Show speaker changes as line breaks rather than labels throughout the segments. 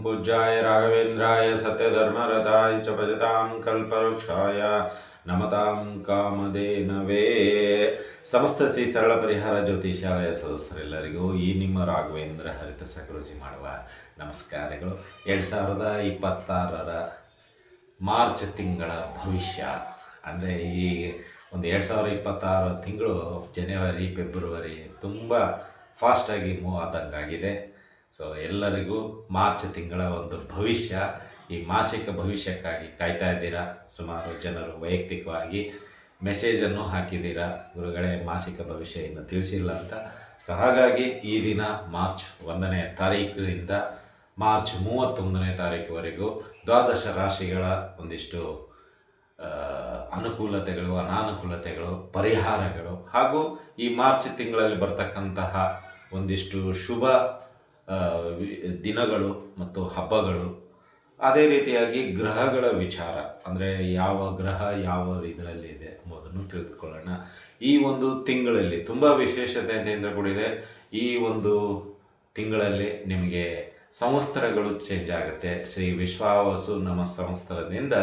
पूज्याय राघवेन्द्राय सत्यधर्मरताय च भजतां कल्पवृक्षाय नमतां कामधेनवे. ಸಮಸ್ತ ಶ್ರೀ ಸರಳ ಪರಿಹಾರ ಜ್ಯೋತಿಷಾಲಯ ಸದಸ್ಯರೆಲ್ಲರಿಗೂ ಈ ನಿಮ್ಮ ರಾಘವೇಂದ್ರ ಹರಿತ ಸಕರುಚಿ ಮಾಡುವ ನಮಸ್ಕಾರಗಳು. 2026 ಮಾರ್ಚ್ ತಿಂಗಳ ಭವಿಷ್ಯ ಅಂದರೆ ಈ ಒಂದು 2026 ತಿಂಗಳು ಜನವರಿ ಫೆಬ್ರವರಿ ತುಂಬ ಫಾಸ್ಟಾಗಿ ಮೂವ್ ಆದಂಗಾಗಿದೆ. ಸೊ ಎಲ್ಲರಿಗೂ ಮಾರ್ಚ್ ತಿಂಗಳ ಒಂದು ಭವಿಷ್ಯ, ಈ ಮಾಸಿಕ ಭವಿಷ್ಯಕ್ಕಾಗಿ ಕಾಯ್ತಾ ಇದ್ದೀರಾ. ಸುಮಾರು ಜನರು ವೈಯಕ್ತಿಕವಾಗಿ ಮೆಸೇಜನ್ನು ಹಾಕಿದ್ದೀರಾ, ಗುರುಗಳೇ ಮಾಸಿಕ ಭವಿಷ್ಯ ಇನ್ನು ತಿಳಿಸಿಲ್ಲ ಅಂತ. ಸೊ ಹಾಗಾಗಿ ಈ ದಿನ ಮಾರ್ಚ್ 1ನೇ ತಾರೀಕಿನಿಂದ ಮಾರ್ಚ್ 31ನೇ ತಾರೀಕುವರೆಗೂ ದ್ವಾದಶ ರಾಶಿಗಳ ಒಂದಿಷ್ಟು ಅನುಕೂಲತೆಗಳು, ಅನಾನುಕೂಲತೆಗಳು, ಪರಿಹಾರಗಳು ಹಾಗೂ ಈ ಮಾರ್ಚ್ ತಿಂಗಳಲ್ಲಿ ಬರ್ತಕ್ಕಂತಹ ಒಂದಿಷ್ಟು ಶುಭ ದಿನಗಳು ಮತ್ತು ಹಬ್ಬಗಳು, ಅದೇ ರೀತಿಯಾಗಿ ಗ್ರಹಗಳ ವಿಚಾರ, ಅಂದರೆ ಯಾವ ಗ್ರಹ ಯಾವ ಇದರಲ್ಲಿ ಇದೆ ಎಂಬುದನ್ನು ತಿಳಿದುಕೊಳ್ಳೋಣ. ಈ ಒಂದು ತಿಂಗಳಲ್ಲಿ ತುಂಬ ವಿಶೇಷತೆಯಿಂದ ಕೂಡಿದೆ. ಈ ಒಂದು ತಿಂಗಳಲ್ಲಿ ನಿಮಗೆ ಸಂವತ್ಸರಗಳು ಚೇಂಜ್ ಆಗುತ್ತೆ. ಶ್ರೀ ವಿಶ್ವಾವಸು ನಾಮ ಸಂವತ್ಸರದಿಂದ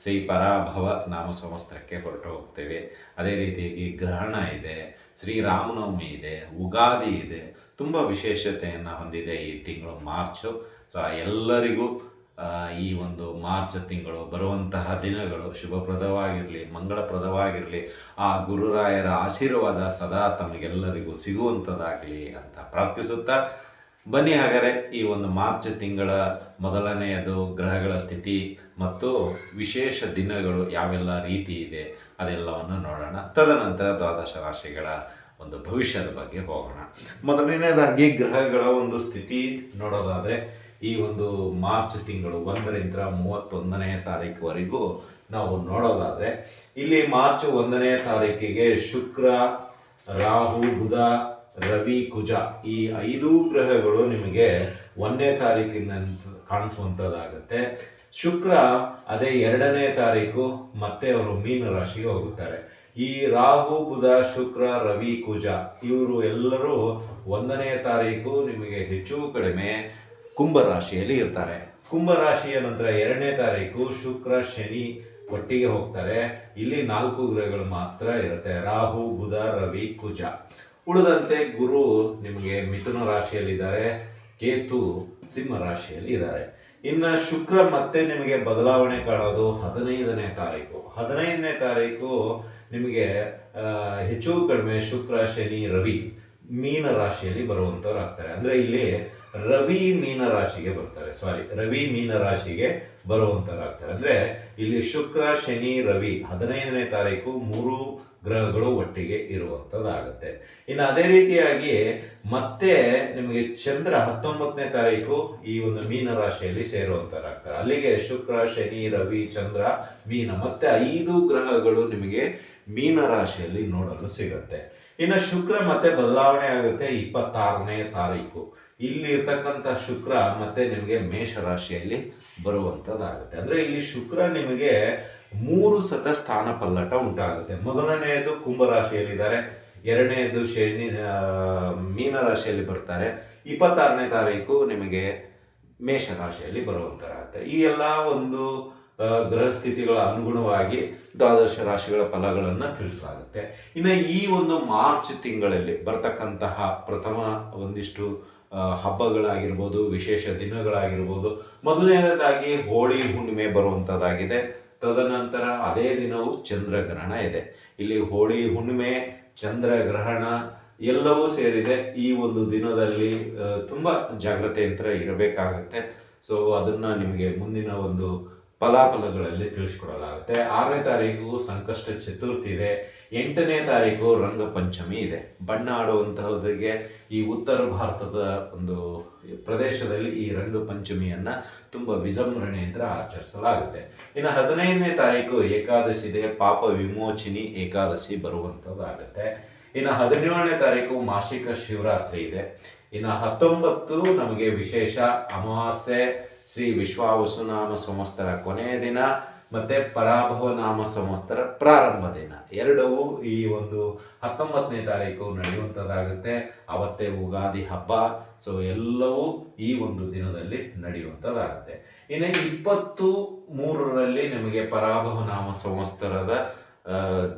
ಶ್ರೀ ಪರಾಭವ ನಾಮ ಸಂವತ್ಸರಕ್ಕೆ ಹೊರಟು ಹೋಗ್ತೇವೆ. ಅದೇ ರೀತಿಯಾಗಿ ಗ್ರಹಣ ಇದೆ, ಶ್ರೀರಾಮನವಮಿ ಇದೆ, ಉಗಾದಿ ಇದೆ. ತುಂಬ ವಿಶೇಷತೆಯನ್ನು ಹೊಂದಿದೆ ಈ ತಿಂಗಳು ಮಾರ್ಚು. ಸೊ ಎಲ್ಲರಿಗೂ ಈ ಒಂದು ಮಾರ್ಚ್ ತಿಂಗಳು ಬರುವಂತಹ ದಿನಗಳು ಶುಭಪ್ರದವಾಗಿರಲಿ, ಮಂಗಳಪ್ರದವಾಗಿರಲಿ, ಆ ಗುರುರಾಯರ ಆಶೀರ್ವಾದ ಸದಾ ತಮಗೆಲ್ಲರಿಗೂ ಸಿಗುವಂಥದ್ದಾಗಲಿ ಅಂತ ಪ್ರಾರ್ಥಿಸುತ್ತಾ ಬನ್ನಿ. ಹಾಗಾದರೆ ಈ ಒಂದು ಮಾರ್ಚ್ ತಿಂಗಳ ಮೊದಲನೆಯದು ಗ್ರಹಗಳ ಸ್ಥಿತಿ ಮತ್ತು ವಿಶೇಷ ದಿನಗಳು ಯಾವೆಲ್ಲ ರೀತಿ ಇದೆ ಅದೆಲ್ಲವನ್ನು ನೋಡೋಣ. ತದನಂತರ ದ್ವಾದಶ ರಾಶಿಗಳ ಒಂದು ಭವಿಷ್ಯದ ಬಗ್ಗೆ ಹೋಗೋಣ. ಮೊದಲನೇದಾಗಿ ಗ್ರಹಗಳ ಒಂದು ಸ್ಥಿತಿ ನೋಡೋದಾದರೆ ಈ ಒಂದು ಮಾರ್ಚ್ ತಿಂಗಳು 1ರಿಂದ 31ನೇ ತಾರೀಕುವರೆಗೂ ನಾವು ನೋಡೋದಾದರೆ ಇಲ್ಲಿ ಮಾರ್ಚ್ 1ನೇ ತಾರೀಕಿಗೆ ಶುಕ್ರ, ರಾಹು, ಬುಧ, ರವಿ, ಕುಜ ಈ 5 ಗ್ರಹಗಳು ನಿಮಗೆ 1ನೇ ತಾರೀಕಿನ ಕಾಣಿಸುವಂಥದ್ದಾಗುತ್ತೆ. ಶುಕ್ರ ಅದೇ 2ನೇ ತಾರೀಕು ಮತ್ತೆ ಅವರು ಮೀನ ರಾಶಿಗೆ ಹೋಗುತ್ತಾರೆ. ಈ ರಾಹು, ಬುಧ, ಶುಕ್ರ, ರವಿ, ಕುಜ ಇವರು ಎಲ್ಲರೂ 1ನೇ ತಾರೀಕು ನಿಮಗೆ ಹೆಚ್ಚು ಕಡಿಮೆ ಕುಂಭರಾಶಿಯಲ್ಲಿ ಇರ್ತಾರೆ. ಕುಂಭರಾಶಿಯ ನಂತರ 2ನೇ ತಾರೀಕು ಶುಕ್ರ, ಶನಿ ಒಟ್ಟಿಗೆ ಹೋಗ್ತಾರೆ. ಇಲ್ಲಿ 4 ಗ್ರಹಗಳು ಮಾತ್ರ ಇರುತ್ತೆ, ರಾಹು, ಬುಧ, ರವಿ, ಕುಜ. ಉಳಿದಂತೆ ಗುರು ನಿಮಗೆ ಮಿಥುನ ರಾಶಿಯಲ್ಲಿದ್ದಾರೆ, ಕೇತು ಸಿಂಹ ರಾಶಿಯಲ್ಲಿ ಇದ್ದಾರೆ. ಇನ್ನು ಶುಕ್ರ ಮತ್ತೆ ನಿಮಗೆ ಬದಲಾವಣೆ ಕಾಣೋದು 15ನೇ ತಾರೀಕು. 15ನೇ ತಾರೀಕು ನಿಮಗೆ ಹೆಚ್ಚು ಕಡಿಮೆ ಶುಕ್ರ, ಶನಿ, ರವಿ ಮೀನ ರಾಶಿಯಲ್ಲಿ ಬರುವಂಥವ್ರು ಆಗ್ತಾರೆ. ಅಂದರೆ ಇಲ್ಲಿ ರವಿ ಮೀನ ರಾಶಿಗೆ ಬರುವಂಥವ್ರಾಗ್ತಾರೆ. ಅಂದರೆ ಇಲ್ಲಿ ಶುಕ್ರ, ಶನಿ, ರವಿ 15ನೇ ತಾರೀಕು 3 ಗ್ರಹಗಳು ಒಟ್ಟಿಗೆ ಇರುವಂಥದ್ದಾಗುತ್ತೆ. ಇನ್ನು ಅದೇ ರೀತಿಯಾಗಿ ಮತ್ತೆ ನಿಮಗೆ ಚಂದ್ರ 19ನೇ ತಾರೀಕು ಈ ಒಂದು ಮೀನ ರಾಶಿಯಲ್ಲಿ ಸೇರುವಂಥವ್ರಾಗ್ತಾರೆ. ಅಲ್ಲಿಗೆ ಶುಕ್ರ, ಶನಿ, ರವಿ, ಚಂದ್ರ, ಮೀನ ಮತ್ತೆ 5 ಗ್ರಹಗಳು ನಿಮಗೆ ಮೀನ ರಾಶಿಯಲ್ಲಿ ನೋಡಲು ಸಿಗುತ್ತೆ. ಇನ್ನು ಶುಕ್ರ ಮತ್ತೆ ಬದಲಾವಣೆ ಆಗುತ್ತೆ 26ನೇ ತಾರೀಕು. ಇಲ್ಲಿ ಇರ್ತಕ್ಕಂಥ ಶುಕ್ರ ಮತ್ತೆ ನಿಮಗೆ ಮೇಷ ರಾಶಿಯಲ್ಲಿ ಬರುವಂಥದ್ದಾಗುತ್ತೆ. ಅಂದರೆ ಇಲ್ಲಿ ಶುಕ್ರ ನಿಮಗೆ 3 ಸತ ಸ್ಥಾನ ಪಲ್ಲಟ ಉಂಟಾಗುತ್ತೆ. ಮೊದಲನೆಯದು ಕುಂಭರಾಶಿಯಲ್ಲಿದ್ದಾರೆ, 2ನೇದು ಶನಿ ಮೀನ ರಾಶಿಯಲ್ಲಿ ಬರ್ತಾರೆ, 26ನೇ ತಾರೀಕು ನಿಮಗೆ ಮೇಷ ರಾಶಿಯಲ್ಲಿ ಬರುವಂಥದ್ದಾಗುತ್ತೆ. ಈ ಎಲ್ಲ ಒಂದು ಗ್ರಹ ಸ್ಥಿತಿಗಳ ಅನುಗುಣವಾಗಿ ದ್ವಾದಶ ರಾಶಿಗಳ ಫಲಗಳನ್ನು ತಿಳಿಸಲಾಗುತ್ತೆ. ಇನ್ನು ಈ ಒಂದು ಮಾರ್ಚ್ ತಿಂಗಳಲ್ಲಿ ಬರ್ತಕ್ಕಂತಹ ಪ್ರಥಮ ಒಂದಿಷ್ಟು ಹಬ್ಬಗಳಾಗಿರ್ಬೋದು, ವಿಶೇಷ ದಿನಗಳಾಗಿರ್ಬೋದು. ಮೊದಲನೇದಾಗಿ ಹೋಳಿ ಹುಣ್ಣಿಮೆ ಬರುವಂಥದ್ದಾಗಿದೆ. ತದನಂತರ ಅದೇ ದಿನವೂ ಚಂದ್ರಗ್ರಹಣ ಇದೆ. ಇಲ್ಲಿ ಹೋಳಿ ಹುಣ್ಣಿಮೆ, ಚಂದ್ರಗ್ರಹಣ ಎಲ್ಲವೂ ಸೇರಿದೆ. ಈ ಒಂದು ದಿನದಲ್ಲಿ ತುಂಬ ಜಾಗ್ರತೆಯಿಂದ ಇರಬೇಕಾಗತ್ತೆ. ಸೊ ಅದನ್ನು ನಿಮಗೆ ಮುಂದಿನ ಒಂದು ಫಲಾಫಲಗಳಲ್ಲಿ ತಿಳಿಸ್ಕೊಡಲಾಗುತ್ತೆ. 6ನೇ ತಾರೀಕು ಸಂಕಷ್ಟ ಚತುರ್ಥಿ ಇದೆ. 8ನೇ ತಾರೀಕು ರಂಗಪಂಚಮಿ ಇದೆ. ಬಣ್ಣ ಆಡುವಂತಹವರಿಗೆ ಈ ಉತ್ತರ ಭಾರತದ ಒಂದು ಪ್ರದೇಶದಲ್ಲಿ ಈ ರಂಗಪಂಚಮಿಯನ್ನು ತುಂಬ ವಿಜೃಂಭಣೆಯಿಂದ ಆಚರಿಸಲಾಗುತ್ತೆ. ಇನ್ನು 15ನೇ ತಾರೀಕು ಏಕಾದಶಿ ಇದೆ, ಪಾಪ ವಿಮೋಚಿನಿ ಏಕಾದಶಿ ಬರುವಂಥದ್ದಾಗುತ್ತೆ. ಇನ್ನು 17ನೇ ತಾರೀಕು ಮಾಸಿಕ ಶಿವರಾತ್ರಿ ಇದೆ. ಇನ್ನು 19 ನಮಗೆ ವಿಶೇಷ ಅಮಾವಾಸ್ಯೆ, ಶ್ರೀ ವಿಶ್ವಾವಸುನಾಮ ಸಂವತ್ಸರ ಕೊನೆಯ ದಿನ. ಮತ್ತು ಪರಾಭವ ನಾಮ ಸಂವತ್ಸರ ಪ್ರಾರಂಭ ದಿನ ಎರಡೂ ಈ ಒಂದು 19ನೇ ತಾರೀಕು ನಡೆಯುವಂಥದ್ದಾಗುತ್ತೆ. ಅವತ್ತೇ ಯುಗಾದಿ ಹಬ್ಬ. ಸೊ ಎಲ್ಲವೂ ಈ ಒಂದು ದಿನದಲ್ಲಿ ನಡೆಯುವಂಥದ್ದಾಗುತ್ತೆ. ಇನ್ನು 23ರಲ್ಲಿ ನಿಮಗೆ ಪರಾಭವ ನಾಮ ಸಂವತ್ಸರದ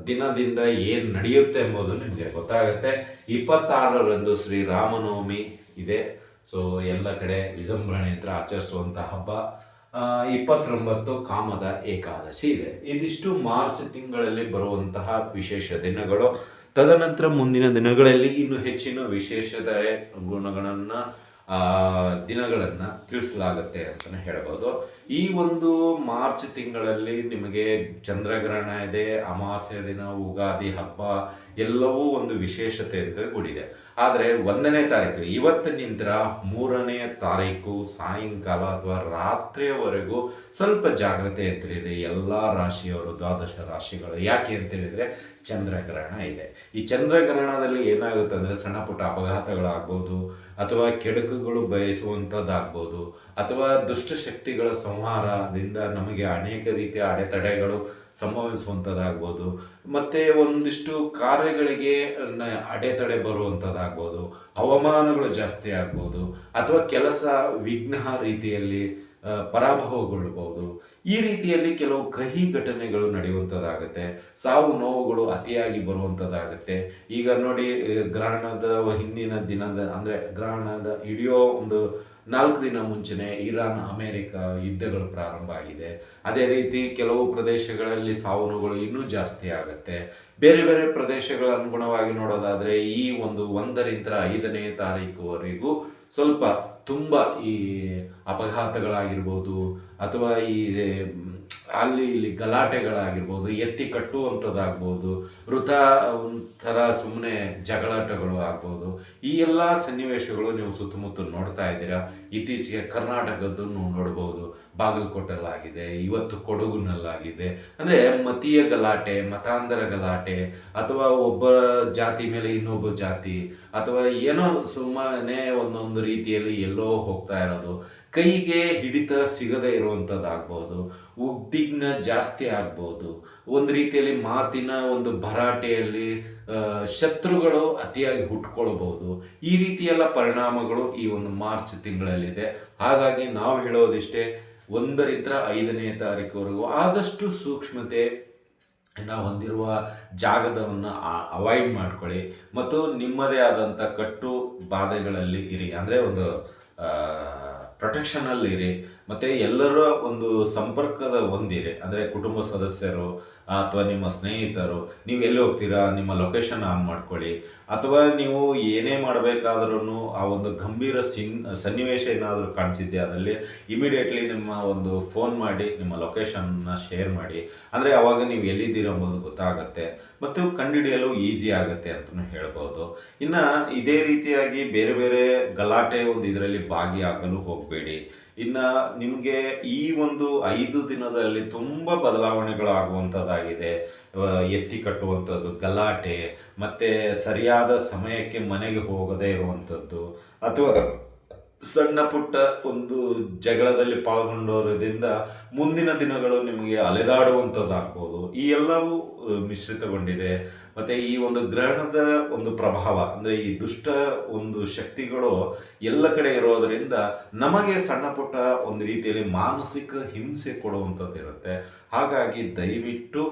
ದಿನದಿಂದ ಏನು ನಡೆಯುತ್ತೆ ಎಂಬುದು ನಿಮಗೆ ಗೊತ್ತಾಗುತ್ತೆ. 26ರಂದು ಶ್ರೀರಾಮನವಮಿ ಇದೆ. ಸೊ ಎಲ್ಲ ಕಡೆ ವಿಜೃಂಭಣೆಯಿಂದ ಆಚರಿಸುವಂಥ ಹಬ್ಬ. 29 ಕಾಮದ ಏಕಾದಶಿ ಇದೆ. ಇದಿಷ್ಟು ಮಾರ್ಚ್ ತಿಂಗಳಲ್ಲಿ ಬರುವಂತಹ ವಿಶೇಷ ದಿನಗಳು. ತದನಂತರ ಮುಂದಿನ ದಿನಗಳಲ್ಲಿ ಇನ್ನೂ ಹೆಚ್ಚಿನ ವಿಶೇಷತೆ ಗುಣಗಳನ್ನು ದಿನಗಳನ್ನು ತಿಳಿಸಲಾಗುತ್ತೆ ಅಂತಲೇ ಹೇಳ್ಬೋದು. ಈ ಒಂದು ಮಾರ್ಚ್ ತಿಂಗಳಲ್ಲಿ ನಿಮಗೆ ಚಂದ್ರಗ್ರಹಣ ಇದೆ, ಅಮಾವಾಸ್ಯೆ ದಿನ, ಯುಗಾದಿ ಹಬ್ಬ ಎಲ್ಲವೂ ಒಂದು ವಿಶೇಷತೆಯಿಂದ ಕೂಡಿದೆ. ಆದರೆ 1ನೇ ತಾರೀಕು ಇವತ್ತಿನಿಂದ 3ನೇ ತಾರೀಕು ಸಾಯಂಕಾಲ ಅಥವಾ ರಾತ್ರಿಯವರೆಗೂ ಸ್ವಲ್ಪ ಜಾಗ್ರತೆ ಅಂತಿರಿ ಎಲ್ಲ ರಾಶಿಯವರು, ದ್ವಾದಶ ರಾಶಿಗಳು. ಯಾಕೆ ಅಂತೇಳಿದರೆ ಚಂದ್ರಗ್ರಹಣ ಇದೆ. ಈ ಚಂದ್ರಗ್ರಹಣದಲ್ಲಿ ಏನಾಗುತ್ತೆ ಅಂದರೆ ಸಣ್ಣ ಪುಟ್ಟ ಅಪಘಾತಗಳಾಗ್ಬೋದು, ಅಥವಾ ಕೆಡುಕುಗಳು ಬಯಸುವಂಥದ್ದಾಗ್ಬೋದು, ಅಥವಾ ದುಷ್ಟಶಕ್ತಿಗಳ ಸಂಹಾರದಿಂದ ನಮಗೆ ಅನೇಕ ರೀತಿಯ ಅಡೆತಡೆಗಳು ಸಂಭವಿಸುವಂಥದ್ದಾಗ್ಬೋದು, ಮತ್ತು ಒಂದಿಷ್ಟು ಕಾರ್ಯಗಳಿಗೆ ಅಡೆತಡೆ ಬರುವಂಥದ್ದಾಗ್ಬೋದು, ಅವಮಾನಗಳು ಜಾಸ್ತಿ ಆಗ್ಬೋದು, ಅಥವಾ ಕೆಲಸ ವಿಘ್ನ ರೀತಿಯಲ್ಲಿ ಪರಾಭವಗೊಳ್ಬೋದು. ಈ ರೀತಿಯಲ್ಲಿ ಕೆಲವು ಕಹಿ ಘಟನೆಗಳು ನಡೆಯುವಂಥದ್ದಾಗುತ್ತೆ. ಸಾವು ನೋವುಗಳು ಅತಿಯಾಗಿ ಬರುವಂಥದ್ದಾಗುತ್ತೆ. ಈಗ ನೋಡಿ, ಗ್ರಹಣದ ಹಿಂದಿನ ದಿನದ ಅಂದರೆ ಗ್ರಹಣದ ಹಿಡಿಯೋ ಒಂದು 4 ದಿನ ಮುಂಚೆನೇ ಇರಾನ್ ಅಮೇರಿಕ ಯುದ್ಧಗಳು ಪ್ರಾರಂಭ ಆಗಿದೆ. ಅದೇ ರೀತಿ ಕೆಲವು ಪ್ರದೇಶಗಳಲ್ಲಿ ಸಾವು ನೋವುಗಳು ಇನ್ನೂ ಜಾಸ್ತಿ ಆಗುತ್ತೆ. ಬೇರೆ ಬೇರೆ ಪ್ರದೇಶಗಳ ಅನುಗುಣವಾಗಿ ನೋಡೋದಾದರೆ ಈ ಒಂದು 1ರಿಂದ 5ನೇ ತಾರೀಕುವರೆಗೂ ಸ್ವಲ್ಪ ತುಂಬ ಈ ಅಪಘಾತಗಳಾಗಿರ್ಬೋದು, ಅಥವಾ ಈ ಅಲ್ಲಿ ಇಲ್ಲಿ ಗಲಾಟೆಗಳಾಗಿರ್ಬೋದು, ಎತ್ತಿ ಕಟ್ಟುವಂಥದ್ದಾಗ್ಬೋದು, ವೃಥ ಒಂಥರ ಸುಮ್ಮನೆ ಜಗಳಾಟಗಳು ಆಗ್ಬೋದು. ಈ ಎಲ್ಲ ಸನ್ನಿವೇಶಗಳು ನೀವು ಸುತ್ತಮುತ್ತ ನೋಡ್ತಾ ಇದ್ದೀರಾ. ಇತ್ತೀಚೆಗೆ ಕರ್ನಾಟಕದ್ದನ್ನು ನೋಡ್ಬೋದು, ಬಾಗಲಕೋಟೆಲ್ಲಾಗಿದೆ, ಇವತ್ತು ಕೊಡಗುನಲ್ಲಾಗಿದೆ. ಅಂದರೆ ಮತೀಯ ಗಲಾಟೆ, ಮತಾಂತರ ಗಲಾಟೆ, ಅಥವಾ ಒಬ್ಬ ಜಾತಿ ಮೇಲೆ ಇನ್ನೊಬ್ಬ ಜಾತಿ, ಅಥವಾ ಏನೋ ಸುಮ್ಮನೆ ಒಂದೊಂದು ರೀತಿಯಲ್ಲಿ ಎಲ್ಲೋ ಹೋಗ್ತಾ ಇರೋದು, ಕೈಗೆ ಹಿಡಿತ ಸಿಗದೇ ಇರುವಂಥದ್ದಾಗ್ಬೋದು, ಉದ್ವಿಗ್ನ ಜಾಸ್ತಿ ಆಗ್ಬೋದು, ಒಂದು ರೀತಿಯಲ್ಲಿ ಮಾತಿನ ಒಂದು ಭರಾಟೆಯಲ್ಲಿ ಶತ್ರುಗಳು ಅತಿಯಾಗಿ ಹುಟ್ಕೊಳ್ಬೋದು. ಈ ರೀತಿಯೆಲ್ಲ ಪರಿಣಾಮಗಳು ಈ ಒಂದು ಮಾರ್ಚ್ ತಿಂಗಳಲ್ಲಿದೆ. ಹಾಗಾಗಿ ನಾವು ಹೇಳೋದಿಷ್ಟೇ, 1ರಿಂದ 5ನೇ ತಾರೀಕುವರೆಗೂ ಆದಷ್ಟು ಸೂಕ್ಷ್ಮತೆ ಹೊಂದಿರುವ ಜಾಗದವನ್ನು ಅವಾಯ್ಡ್ ಮಾಡ್ಕೊಳ್ಳಿ, ಮತ್ತು ನಿಮ್ಮದೇ ಆದಂಥ ಕಟ್ಟು ಬಾಧೆಗಳಲ್ಲಿ ಇರಿ. ಅಂದರೆ ಒಂದು ಪ್ರೊಟೆಕ್ಷನಲ್ಲಿ ಇರಿ, ಮತ್ತು ಎಲ್ಲರ ಒಂದು ಸಂಪರ್ಕದ ಹೊಂದಿರಿ. ಅಂದರೆ ಕುಟುಂಬ ಸದಸ್ಯರು ಅಥವಾ ನಿಮ್ಮ ಸ್ನೇಹಿತರು, ನೀವು ಎಲ್ಲಿ ಹೋಗ್ತೀರಾ ನಿಮ್ಮ ಲೊಕೇಶನ್ ಆನ್ ಮಾಡ್ಕೊಳ್ಳಿ. ಅಥವಾ ನೀವು ಏನೇ ಮಾಡಬೇಕಾದ್ರೂ ಆ ಒಂದು ಗಂಭೀರ ಸನ್ನಿವೇಶ ಏನಾದರೂ ಕಾಣಿಸಿದ್ದೆ ಅದರಲ್ಲಿ ಇಮಿಡಿಯೇಟ್ಲಿ ನಿಮ್ಮ ಒಂದು ಫೋನ್ ಮಾಡಿ ನಿಮ್ಮ ಲೊಕೇಶನ್ನ ಶೇರ್ ಮಾಡಿ. ಅಂದರೆ ಆವಾಗ ನೀವು ಎಲ್ಲಿದ್ದೀರ ಎಂಬುದು ಗೊತ್ತಾಗುತ್ತೆ, ಮತ್ತು ಕಂಡುಹಿಡಿಯಲು ಈಸಿ ಆಗುತ್ತೆ ಅಂತಲೂ ಹೇಳ್ಬೋದು. ಇನ್ನು ಇದೇ ರೀತಿಯಾಗಿ ಬೇರೆ ಬೇರೆ ಗಲಾಟೆ ಒಂದು ಇದರಲ್ಲಿ ಭಾಗಿಯಾಗಲು ಹೋಗಬೇಡಿ. ಇನ್ನು ನಿಮಗೆ ಈ ಒಂದು 5 ದಿನದಲ್ಲಿ ತುಂಬ ಬದಲಾವಣೆಗಳಾಗುವಂಥದ್ದಾಗಿದೆ. ಎತ್ತಿ ಕಟ್ಟುವಂಥದ್ದು, ಗಲಾಟೆ, ಮತ್ತು ಸರಿಯಾದ ಸಮಯಕ್ಕೆ ಮನೆಗೆ ಹೋಗದೇ ಇರುವಂಥದ್ದು, ಅಥವಾ ಸಣ್ಣ ಪುಟ್ಟ ಒಂದು ಜಗಳದಲ್ಲಿ ಪಾಲ್ಗೊಂಡೋದ್ರಿಂದ ಮುಂದಿನ ದಿನಗಳು ನಿಮಗೆ ಅಲೆದಾಡುವಂಥದ್ದಾಗ್ಬೋದು. ಈ ಎಲ್ಲವೂ ಮಿಶ್ರಿತಗೊಂಡಿದೆ. ಮತ್ತು ಈ ಒಂದು ಗ್ರಹಣದ ಒಂದು ಪ್ರಭಾವ ಅಂದರೆ ಈ ದುಷ್ಟ ಒಂದು ಶಕ್ತಿಗಳು ಎಲ್ಲ ಕಡೆ ಇರೋದರಿಂದ ನಮಗೆ ಸಣ್ಣ ಪುಟ್ಟ ಒಂದು ರೀತಿಯಲ್ಲಿ ಮಾನಸಿಕ ಹಿಂಸೆ ಕೊಡುವಂಥದ್ದು ಇರುತ್ತೆ. ಹಾಗಾಗಿ ದಯವಿಟ್ಟು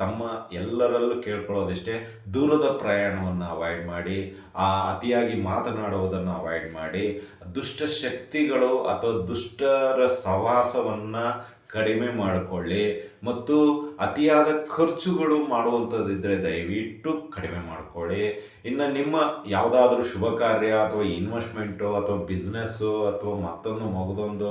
ತಮ್ಮ ಎಲ್ಲರಲ್ಲೂ ಕೇಳ್ಕೊಳ್ಳೋದಿಷ್ಟೇ, ದೂರದ ಪ್ರಯಾಣವನ್ನು ಅವಾಯ್ಡ್ ಮಾಡಿ, ಅತಿಯಾಗಿ ಮಾತನಾಡುವುದನ್ನು ಅವಾಯ್ಡ್ ಮಾಡಿ, ದುಷ್ಟ ಶಕ್ತಿಗಳು ಅಥವಾ ದುಷ್ಟರ ಸಹವಾಸವನ್ನು ಕಡಿಮೆ ಮಾಡಿಕೊಳ್ಳಿ, ಮತ್ತು ಅತಿಯಾದ ಖರ್ಚುಗಳು ಮಾಡುವಂಥದ್ದಿದ್ದರೆ ದಯವಿಟ್ಟು ಕಡಿಮೆ ಮಾಡಿಕೊಳ್ಳಿ. ಇನ್ನು ನಿಮ್ಮ ಯಾವುದಾದ್ರೂ ಶುಭ ಕಾರ್ಯ ಅಥವಾ ಇನ್ವೆಸ್ಟ್ಮೆಂಟು ಅಥವಾ ಬಿಸ್ನೆಸ್ಸು ಅಥವಾ ಮತ್ತೊಂದು ಮಗದೊಂದು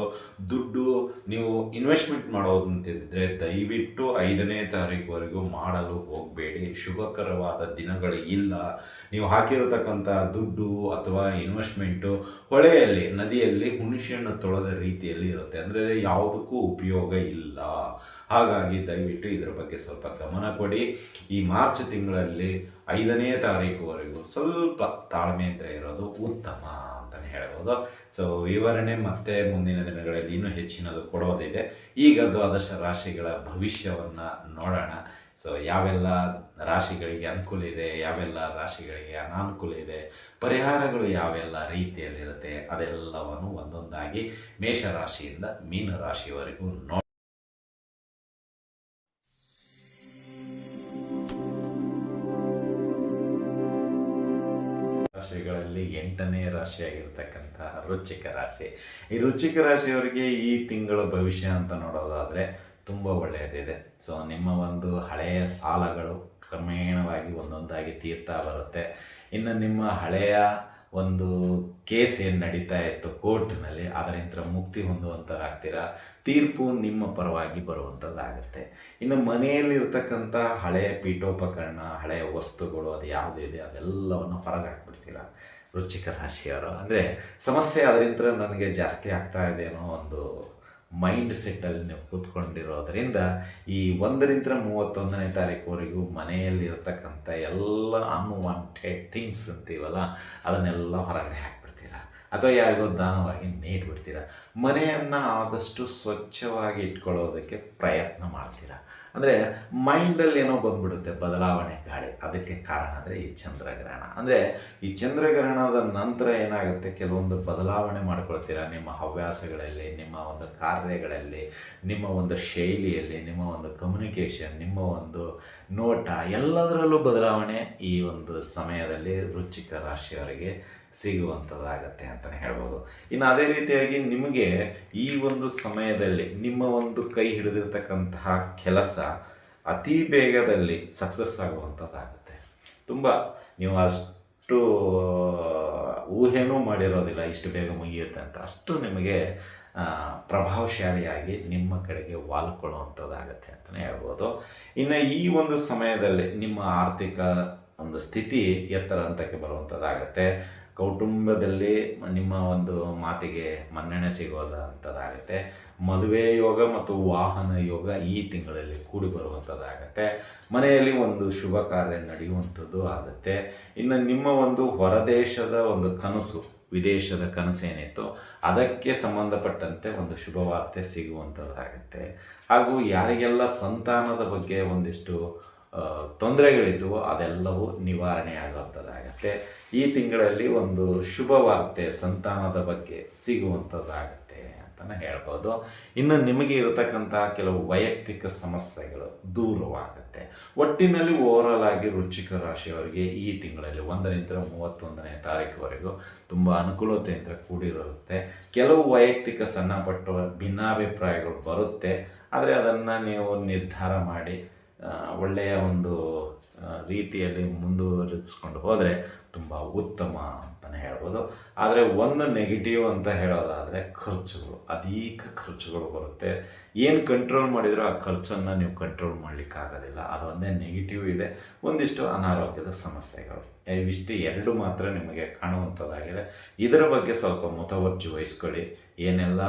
ದುಡ್ಡು ನೀವು ಇನ್ವೆಸ್ಟ್ಮೆಂಟ್ ಮಾಡೋದಂತಿದ್ದರೆ ದಯವಿಟ್ಟು 5ನೇ ತಾರೀಕುವರೆಗೂ ಮಾಡಲು ಹೋಗಬೇಡಿ. ಶುಭಕರವಾದ ದಿನಗಳು ಇಲ್ಲ. ನೀವು ಹಾಕಿರತಕ್ಕಂಥ ದುಡ್ಡು ಅಥವಾ ಇನ್ವೆಸ್ಟ್ಮೆಂಟು ಹೊಳೆಯಲ್ಲಿ, ನದಿಯಲ್ಲಿ ಹುಣಸೆಹಣ್ಣು ತೊಳೆದ ರೀತಿಯಲ್ಲಿ ಇರುತ್ತೆ. ಅಂದರೆ ಯಾವುದಕ್ಕೂ ಉಪಯೋಗ ಇಲ್ಲ. ಹಾಗಾಗಿ ದಯವಿಟ್ಟು ಇದರ ಬಗ್ಗೆ ಸ್ವಲ್ಪ ಗಮನ ಕೊಡಿ. ಈ ಮಾರ್ಚ್ ತಿಂಗಳಲ್ಲಿ 5ನೇ ತಾರೀಕುವರೆಗೂ ಸ್ವಲ್ಪ ತಾಳ್ಮೆಯಿಂದ ಇರೋದು ಉತ್ತಮ. ಅಂತಲೇ ಹೇಳ್ಬೋದು. ಸೊ ವಿವರಣೆ ಮತ್ತೆ ಮುಂದಿನ ದಿನಗಳಲ್ಲಿ ಇನ್ನೂ ಹೆಚ್ಚಿನದು ಕೊಡೋದಿದೆ. ಈಗ ದ್ವಾದಶ ರಾಶಿಗಳ ಭವಿಷ್ಯವನ್ನು ನೋಡೋಣ. ಸೊ ಯಾವೆಲ್ಲ ರಾಶಿಗಳಿಗೆ ಅನುಕೂಲ ಇದೆ, ಯಾವೆಲ್ಲ ರಾಶಿಗಳಿಗೆ ಅನಾನುಕೂಲ ಇದೆ, ಪರಿಹಾರಗಳು ಯಾವೆಲ್ಲ ರೀತಿಯಲ್ಲಿರುತ್ತೆ, ಅದೆಲ್ಲವನ್ನು ಒಂದೊಂದಾಗಿ ಮೇಷರಾಶಿಯಿಂದ ಮೀನರಾಶಿಯವರೆಗೂ ರಾಶಿಗಳಲ್ಲಿ 8ನೇ ರಾಶಿಯಾಗಿರ್ತಕ್ಕಂಥ ವೃಶ್ಚಿಕ ರಾಶಿ. ಈ ವೃಶ್ಚಿಕ ರಾಶಿಯವರಿಗೆ ಈ ತಿಂಗಳ ಭವಿಷ್ಯ ಅಂತ ನೋಡೋದಾದರೆ ತುಂಬ ಒಳ್ಳೆಯದಿದೆ. ಸೊ ನಿಮ್ಮ ಒಂದು ಹಳೆಯ ಸಾಲಗಳು ಕ್ರಮೇಣವಾಗಿ ಒಂದೊಂದಾಗಿ ತೀರ್ತಾ ಬರುತ್ತೆ. ಇನ್ನು ನಿಮ್ಮ ಹಳೆಯ ಒಂದು ಕೇಸ್ ಏನು ನಡೀತಾ ಇತ್ತು ಕೋರ್ಟ್ನಲ್ಲಿ, ಅದರಿಂದ ಮುಕ್ತಿ ಹೊಂದುವಂಥದ್ದಾಗ್ತೀರಾ. ತೀರ್ಪು ನಿಮ್ಮ ಪರವಾಗಿ ಬರುವಂಥದ್ದಾಗುತ್ತೆ. ಇನ್ನು ಮನೆಯಲ್ಲಿರ್ತಕ್ಕಂಥ ಹಳೆಯ ಪೀಠೋಪಕರಣ, ಹಳೆಯ ವಸ್ತುಗಳು, ಅದು ಯಾವುದು ಇದೆ ಅದೆಲ್ಲವನ್ನು ಹೊರಗೆ ಹಾಕ್ಬಿಡ್ತೀರಾ ವೃಶ್ಚಿಕ ರಾಶಿಯವರು. ಅಂದರೆ ಸಮಸ್ಯೆ ಅದರಿಂದ ನನಗೆ ಜಾಸ್ತಿ ಆಗ್ತಾ ಇದೆ ಅನ್ನೋ ಒಂದು ಮೈಂಡ್ ಸೆಟ್ಟಲ್ಲಿ ನೀವು ಕೂತ್ಕೊಂಡಿರೋದರಿಂದ ಈ 1ರಿಂದ 31ನೇ ತಾರೀಕುವರೆಗೂ ಮನೆಯಲ್ಲಿರ್ತಕ್ಕಂಥ ಎಲ್ಲ ಅನ್ವಾಂಟೆಡ್ ಥಿಂಗ್ಸ್ ಅಂತೀವಲ್ಲ, ಅದನ್ನೆಲ್ಲ ಹೊರಗಡೆ ಹಾಕ್ಬಿಡ್ತೀರಾ ಅಥವಾ ಯಾರಿಗೋ ದಾನವಾಗಿ ನೀಡ್ಬಿಡ್ತೀರಾ. ಮನೆಯನ್ನು ಆದಷ್ಟು ಸ್ವಚ್ಛವಾಗಿ ಇಟ್ಕೊಳ್ಳೋದಕ್ಕೆ ಪ್ರಯತ್ನ ಮಾಡ್ತೀರಾ. ಅಂದರೆ ಮೈಂಡಲ್ಲಿ ಏನೋ ಬಂದ್ಬಿಡುತ್ತೆ ಬದಲಾವಣೆ ಗಾಳಿ. ಅದಕ್ಕೆ ಕಾರಣ ಅಂದರೆ ಈ ಚಂದ್ರಗ್ರಹಣ. ಅಂದರೆ ಈ ಚಂದ್ರಗ್ರಹಣದ ನಂತರ ಏನಾಗುತ್ತೆ, ಕೆಲವೊಂದು ಬದಲಾವಣೆ ಮಾಡ್ಕೊಳ್ತೀರಾ ನಿಮ್ಮ ಹವ್ಯಾಸಗಳಲ್ಲಿ, ನಿಮ್ಮ ಒಂದು ಕಾರ್ಯಗಳಲ್ಲಿ, ನಿಮ್ಮ ಒಂದು ಶೈಲಿಯಲ್ಲಿ, ನಿಮ್ಮ ಒಂದು ಕಮ್ಯುನಿಕೇಷನ್, ನಿಮ್ಮ ಒಂದು ನೋಟ, ಎಲ್ಲದರಲ್ಲೂ ಬದಲಾವಣೆ ಈ ಒಂದು ಸಮಯದಲ್ಲಿ ವೃಶ್ಚಿಕ ರಾಶಿಯವರಿಗೆ ಸಿಗುವಂಥದ್ದಾಗತ್ತೆ ಅಂತಲೇ ಹೇಳ್ಬೋದು. ಇನ್ನು ಅದೇ ರೀತಿಯಾಗಿ ನಿಮಗೆ ಈ ಒಂದು ಸಮಯದಲ್ಲಿ ನಿಮ್ಮ ಒಂದು ಕೈ ಹಿಡಿದಿರ್ತಕ್ಕಂತಹ ಕೆಲಸ ಅತಿ ಬೇಗದಲ್ಲಿ ಸಕ್ಸಸ್ ಆಗುವಂಥದ್ದಾಗುತ್ತೆ. ತುಂಬ ನೀವು ಅಷ್ಟು ಊಹೆನೂ ಮಾಡಿರೋದಿಲ್ಲ ಇಷ್ಟು ಬೇಗ ಮುಗಿಯುತ್ತೆ ಅಂತ. ಅಷ್ಟು ನಿಮಗೆ ಪ್ರಭಾವಶಾಲಿಯಾಗಿ ನಿಮ್ಮ ಕಡೆಗೆ ವಾಲ್ಕೊಳ್ಳುವಂಥದ್ದಾಗತ್ತೆ ಅಂತಲೇ ಹೇಳ್ಬೋದು. ಇನ್ನು ಈ ಒಂದು ಸಮಯದಲ್ಲಿ ನಿಮ್ಮ ಆರ್ಥಿಕ ಒಂದು ಸ್ಥಿತಿ ಎತ್ತರ ಹಂತಕ್ಕೆ ಬರುವಂಥದ್ದಾಗತ್ತೆ. ಕೌಟುಂಬದಲ್ಲಿ ನಿಮ್ಮ ಒಂದು ಮಾತಿಗೆ ಮನ್ನಣೆ ಸಿಗೋದಂಥದ್ದಾಗುತ್ತೆ. ಮದುವೆ ಯೋಗ ಮತ್ತು ವಾಹನ ಯೋಗ ಈ ತಿಂಗಳಲ್ಲಿ ಕೂಡಿ ಬರುವಂಥದ್ದಾಗತ್ತೆ. ಮನೆಯಲ್ಲಿ ಒಂದು ಶುಭ ಕಾರ್ಯ ನಡೆಯುವಂಥದ್ದು ಆಗುತ್ತೆ. ಇನ್ನು ನಿಮ್ಮ ಒಂದು ಹೊರದೇಶದ ಒಂದು ಕನಸು, ವಿದೇಶದ ಕನಸೇನಿತ್ತು ಅದಕ್ಕೆ ಸಂಬಂಧಪಟ್ಟಂತೆ ಒಂದು ಶುಭವಾರ್ತೆ ಸಿಗುವಂಥದ್ದಾಗುತ್ತೆ. ಹಾಗೂ ಯಾರಿಗೆಲ್ಲ ಸಂತಾನದ ಬಗ್ಗೆ ಒಂದಿಷ್ಟು ತೊಂದರೆಗಳಿದ್ವು ಅದೆಲ್ಲವೂ ನಿವಾರಣೆ ಆಗುವಂಥದ್ದಾಗತ್ತೆ. ಈ ತಿಂಗಳಲ್ಲಿ ಒಂದು ಶುಭವಾರ್ತೆ ಸಂತಾನದ ಬಗ್ಗೆ ಸಿಗುವಂಥದ್ದಾಗತ್ತೆ ಅಂತಲೇ ಹೇಳ್ಬೋದು. ಇನ್ನು ನಿಮಗೆ ಇರತಕ್ಕಂತಹ ಕೆಲವು ವೈಯಕ್ತಿಕ ಸಮಸ್ಯೆಗಳು ದೂರವಾಗುತ್ತೆ. ಒಟ್ಟಿನಲ್ಲಿ ಓವರಾಲ್ ಆಗಿ ವೃಶ್ಚಿಕ ರಾಶಿಯವರಿಗೆ ಈ ತಿಂಗಳಲ್ಲಿ 1ರಿಂದ 31ನೇ ತಾರೀಕುವರೆಗೂ ತುಂಬ ಅನುಕೂಲತೆಯಿಂದ ಕೂಡಿರುತ್ತೆ. ಕೆಲವು ವೈಯಕ್ತಿಕ ಸಣ್ಣಪಟ್ಟ ಭಿನ್ನಾಭಿಪ್ರಾಯಗಳು ಬರುತ್ತೆ. ಆದರೆ ಅದನ್ನು ನೀವು ನಿರ್ಧಾರ ಮಾಡಿ ಒಳ್ಳೆಯ ಒಂದು ರೀತಿಯಲ್ಲಿ ಮುಂದುವರಿಸ್ಕೊಂಡು ಹೋದರೆ ತುಂಬ ಉತ್ತಮ ಅಂತಲೇ ಹೇಳ್ಬೋದು. ಆದರೆ ಒಂದು ನೆಗೆಟಿವ್ ಅಂತ ಹೇಳೋದಾದರೆ ಖರ್ಚುಗಳು, ಅಧಿಕ ಖರ್ಚುಗಳು ಬರುತ್ತೆ. ಏನು ಕಂಟ್ರೋಲ್ ಮಾಡಿದರೂ ಆ ಖರ್ಚನ್ನು ನೀವು ಕಂಟ್ರೋಲ್ ಮಾಡಲಿಕ್ಕಾಗೋದಿಲ್ಲ. ಅದೊಂದೇ ನೆಗೆಟಿವ್ ಇದೆ. ಒಂದಿಷ್ಟು ಅನಾರೋಗ್ಯದ ಸಮಸ್ಯೆಗಳು, ಇವಿಷ್ಟು ಎರಡು ಮಾತ್ರ ನಿಮಗೆ ಕಾಣುವಂಥದ್ದಾಗಿದೆ. ಇದರ ಬಗ್ಗೆ ಸ್ವಲ್ಪ ಮುತುವರ್ಜಿ ವಹಿಸ್ಕೊಳ್ಳಿ. ಏನೆಲ್ಲ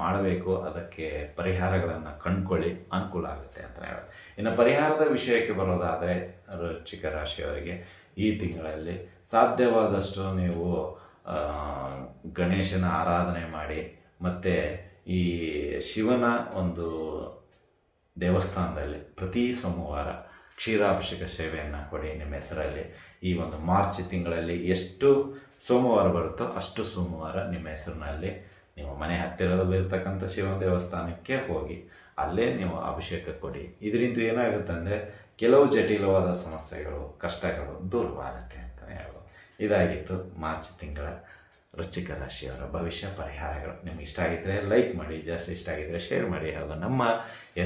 ಮಾಡಬೇಕು ಅದಕ್ಕೆ ಪರಿಹಾರಗಳನ್ನು ಕಂಡುಕೊಳ್ಳಿ, ಅನುಕೂಲ ಆಗುತ್ತೆ ಅಂತ ಹೇಳೋದು. ಇನ್ನು ಪರಿಹಾರದ ವಿಷಯಕ್ಕೆ ಬರೋದಾದರೆ ವೃಶ್ಚಿಕ ರಾಶಿಯವರಿಗೆ ಈ ತಿಂಗಳಲ್ಲಿ ಸಾಧ್ಯವಾದಷ್ಟು ನೀವು ಗಣೇಶನ ಆರಾಧನೆ ಮಾಡಿ, ಮತ್ತು ಈ ಶಿವನ ಒಂದು ದೇವಸ್ಥಾನದಲ್ಲಿ ಪ್ರತಿ ಸೋಮವಾರ ಕ್ಷೀರಾಭಿಷೇಕ ಸೇವೆಯನ್ನು ಕೊಡಿ ನಿಮ್ಮ ಹೆಸರಲ್ಲಿ. ಈ ಒಂದು ಮಾರ್ಚ್ ತಿಂಗಳಲ್ಲಿ ಎಷ್ಟು ಸೋಮವಾರ ಬರುತ್ತೋ ಅಷ್ಟು ಸೋಮವಾರ ನಿಮ್ಮ ಹೆಸರಿನಲ್ಲಿ ನೀವು ಮನೆ ಹತ್ತಿರದಲ್ಲಿರ್ತಕ್ಕಂಥ ಶಿವನ ದೇವಸ್ಥಾನಕ್ಕೆ ಹೋಗಿ ಅಲ್ಲೇ ನೀವು ಅಭಿಷೇಕ ಕೊಡಿ. ಇದರಿಂದ ಏನಾಗುತ್ತೆ ಅಂದರೆ ಕೆಲವು ಜಟಿಲವಾದ ಸಮಸ್ಯೆಗಳು, ಕಷ್ಟಗಳು ದೂರವಾಗುತ್ತೆ ಅಂತಲೇ ಹೇಳ್ಬೋದು. ಇದಾಗಿತ್ತು ಮಾರ್ಚ್ ತಿಂಗಳ ವೃಶ್ಚಿಕ ರಾಶಿಯವರ ಭವಿಷ್ಯ ಪರಿಹಾರಗಳು. ನಿಮ್ಗೆ ಇಷ್ಟ ಆಗಿದ್ದರೆ ಲೈಕ್ ಮಾಡಿ, ಜಾಸ್ತಿ ಇಷ್ಟ ಆಗಿದ್ದರೆ ಶೇರ್ ಮಾಡಿ, ಹಾಗೂ ನಮ್ಮ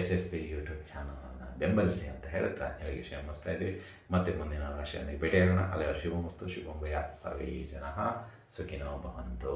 SSP ಯೂಟ್ಯೂಬ್ ಚಾನಲನ್ನು ಬೆಂಬಲಿಸಿ ಅಂತ ಹೇಳ್ತಾ ನಿಮಗೆ ವಿಷಯ ಮುಗಿಸ್ತಾ ಇದ್ದೀವಿ. ಮತ್ತೆ ಮುಂದಿನ ರಾಶಿಯಲ್ಲಿ ಭೇಟಿಯಾಗೋಣ. ಅಲ್ಲಿವರೆಗೆ ಶುಭಮಸ್ತು, ಶುಭಂ ಭೂಯಾತ್, ಸರ್ವೇ ಜನಃ ಸುಖಿನೋ ಭವಂತು.